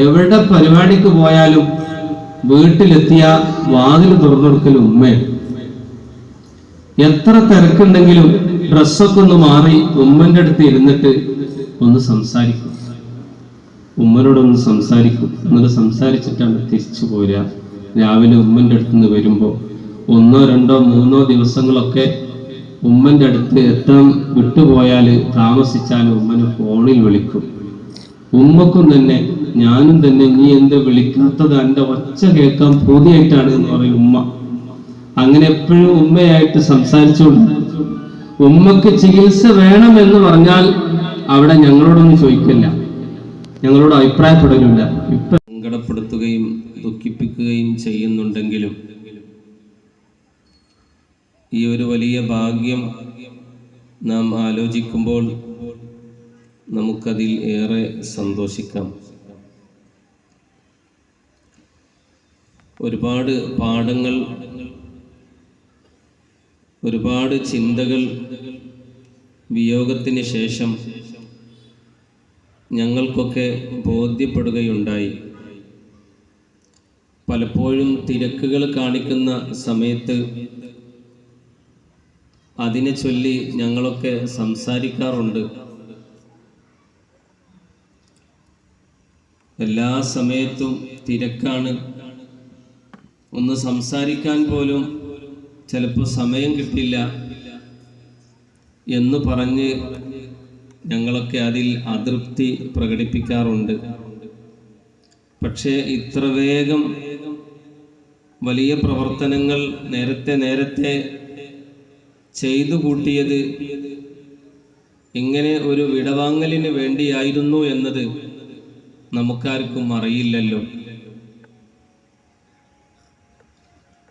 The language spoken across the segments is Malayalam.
എവിടെ പരിപാടിക്ക് പോയാലും വീട്ടിലെത്തിയ വാതിൽ തുറന്നു കൊടുക്കലും ഉമ്മയാണ്. എത്ര തിരക്കുണ്ടെങ്കിലും ഡ്രസ്സൊക്കെ ഒന്ന് മാറി ഉമ്മന്റെ അടുത്ത് ഇരുന്നിട്ട് ഒന്ന് സംസാരിക്കും, ഉമ്മനോടൊന്ന് സംസാരിക്കും. എന്നിട്ട് സംസാരിച്ചിട്ടാണ് തിരിച്ചു പോരുക. രാവിലെ ഉമ്മന്റെ അടുത്ത് നിന്ന് വരുമ്പോൾ 1, 2, 3 ദിവസങ്ങളൊക്കെ ഉമ്മന്റെ അടുത്ത് എത്താൻ വിട്ടുപോയാൽ താമസിച്ചാൽ ഉമ്മന് ഫോണിൽ വിളിക്കും. ഉമ്മക്കും തന്നെ ഞാനും തന്നെ നീ എന്താ വിളിക്കാത്തത്, എൻ്റെ ഒച്ച കേൾക്കാൻ പൂതിയായിട്ടാണ് എന്ന് പറയും ഉമ്മ. അങ്ങനെ എപ്പോഴും ഉമ്മയായിട്ട് സംസാരിച്ചുകൊണ്ട് ഉമ്മക്ക് ചികിത്സ വേണമെന്ന് പറഞ്ഞാൽ അവിടെ ഞങ്ങളോടൊന്നും ചോദിക്കില്ല, ഞങ്ങളോട് അഭിപ്രായപ്പെടലില്ല. ഇപ്പൊ സങ്കടപ്പെടുത്തുകയും ദുഃഖിപ്പിക്കുകയും ചെയ്യുന്നുണ്ടെങ്കിലും ഈ ഒരു വലിയ ഭാഗ്യം നാം ആലോചിക്കുമ്പോൾ നമുക്കതിൽ ഏറെ സന്തോഷിക്കാം. ഒരുപാട് പാഠങ്ങൾ, ഒരുപാട് ചിന്തകൾ വിയോഗത്തിന് ശേഷം ഞങ്ങൾക്കൊക്കെ ബോധ്യപ്പെടുകയുണ്ടായി. പലപ്പോഴും തിരക്കുകൾ കാണിക്കുന്ന സമയത്ത് അതിനെ ചൊല്ലി ഞങ്ങളൊക്കെ സംസാരിക്കാറുണ്ട്. എല്ലാ സമയത്തും തിരക്കാണ്, ഒന്ന് സംസാരിക്കാൻ പോലും ചിലപ്പോൾ സമയം കിട്ടില്ല എന്ന് പറഞ്ഞ് ഞങ്ങളൊക്കെ അതിൽ അതൃപ്തി പ്രകടിപ്പിക്കാറുണ്ട്. പക്ഷേ ഇത്ര വേഗം വലിയ പ്രവർത്തനങ്ങൾ നേരത്തെ ചെയ്തു കൂട്ടിയത് ഇങ്ങനെ ഒരു വിടവാങ്ങലിന് വേണ്ടിയായിരുന്നു എന്നത് നമുക്കാർക്കും അറിയില്ലല്ലോ.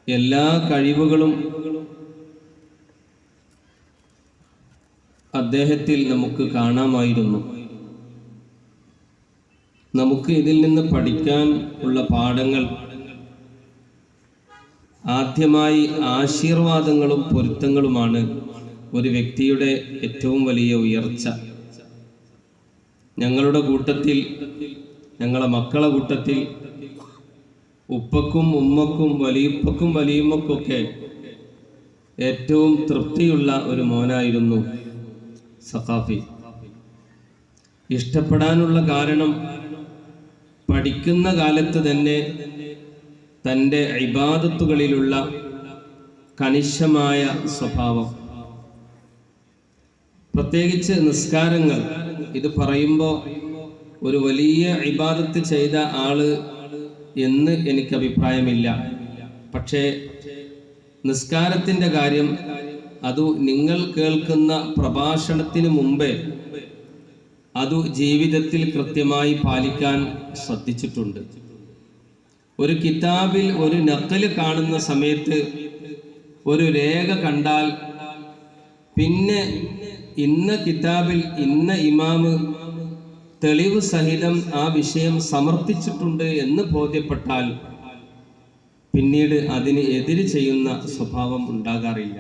എല്ലാ കഴിവുകളും അദ്ദേഹത്തിൽ നമുക്ക് കാണാമായിരുന്നു. നമുക്ക് ഇതിൽ നിന്ന് പഠിക്കാൻ ഉള്ള പാഠങ്ങൾ ആദ്യമായി ആശീർവാദങ്ങളും പൊരുത്തങ്ങളുമാണ് ഒരു വ്യക്തിയുടെ ഏറ്റവും വലിയ ഉയർച്ച. ഞങ്ങളുടെ കൂട്ടത്തിൽ, ഞങ്ങളെ മക്കളെ കൂട്ടത്തിൽ ഉപ്പക്കും ഉമ്മക്കും വലിയപ്പക്കും വലിയമ്മക്കൊക്കെ ഏറ്റവും തൃപ്തിയുള്ള ഒരു മോനായിരുന്നു സഖാഫി. ഇഷ്ടപ്പെടാനുള്ള കാരണം പഠിക്കുന്ന കാലത്ത് തന്നെ തൻ്റെ ഇബാദത്തുകളിലുള്ള കണിശമായ സ്വഭാവം, പ്രത്യേകിച്ച് നിസ്കാരങ്ങൾ. ഇത് പറയുമ്പോൾ ഒരു വലിയ ഇബാദത്ത് ചെയ്ത ആള് എന്ന് എനിക്ക് അഭിപ്രായമില്ല. പക്ഷേ നിസ്കാരത്തിൻ്റെ കാര്യം അത് നിങ്ങൾ കേൾക്കുന്ന പ്രഭാഷണത്തിന് മുമ്പേ അത് ജീവിതത്തിൽ കൃത്യമായി പാലിക്കാൻ ശ്രദ്ധിച്ചിട്ടുണ്ട്. ഒരു കിതാബിൽ ഒരു നഖല് കാണുന്ന സമയത്ത് ഒരു രേഖ കണ്ടാൽ പിന്നെ ഇന്ന കിതാബിൽ ഇന്ന ഇമാമ് തെളിവ് സഹിതം ആ വിഷയം സമർത്ഥിച്ചിട്ടുണ്ട് എന്ന് ബോധ്യപ്പെട്ടാൽ പിന്നീട് അതിന് എതിര് ചെയ്യുന്ന സ്വഭാവം ഉണ്ടാകാറില്ല.